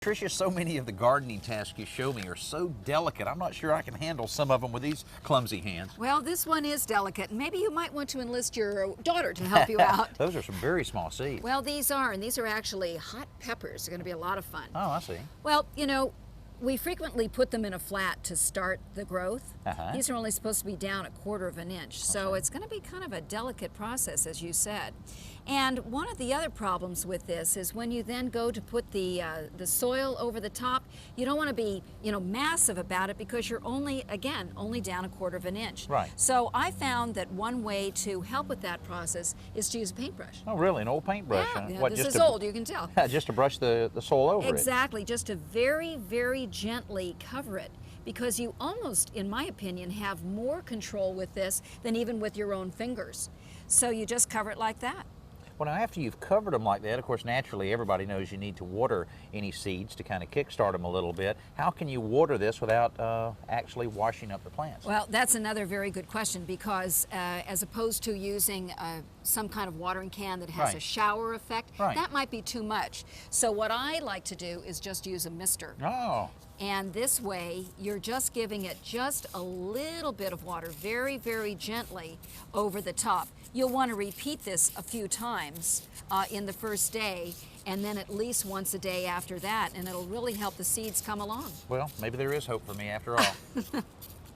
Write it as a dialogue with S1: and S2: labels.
S1: Tricia, so many of the gardening tasks you show me are so delicate. I'm not sure I can handle some of them with these clumsy hands.
S2: Well, this one is delicate. Maybe you might want to enlist your daughter to help you out.
S1: Those are some very small seeds.
S2: Well, these are, and these are actually hot peppers. They're going to be a lot of fun.
S1: Oh, I see.
S2: Well, you know, we frequently put them in a flat to start the growth. These are only supposed to be down 1/4 inch, so it's going to be kind of a delicate process, as you said. And one of the other problems with this is when you then go to put the soil over the top, you don't want to be, you know, massive about it because you're only down 1/4 inch.
S1: Right.
S2: So I found that one way to help with that process is to use a paintbrush.
S1: Oh, really? An old paintbrush?
S2: Yeah,
S1: What,
S2: this
S1: just
S2: is old, you can tell.
S1: Just to brush the soil over it?
S2: Exactly, just to very, very gently cover it, because you almost, in my opinion, have more control with this than even with your own fingers. So you just cover it like that.
S1: Well, now after you've covered them like that, of course, naturally everybody knows you need to water any seeds to kind of kickstart them a little bit. How can you water this without actually washing up the plants?
S2: Well, that's another very good question, because as opposed to using some kind of watering can that has a shower effect, that might be too much. So what I like to do is just use a mister.
S1: Oh.
S2: And this way, you're just giving it just a little bit of water, very, very gently over the top. You'll want to repeat this a few times in the first day, and then at least once a day after that, and it'll really help the seeds come along.
S1: Well, maybe there is hope for me after all.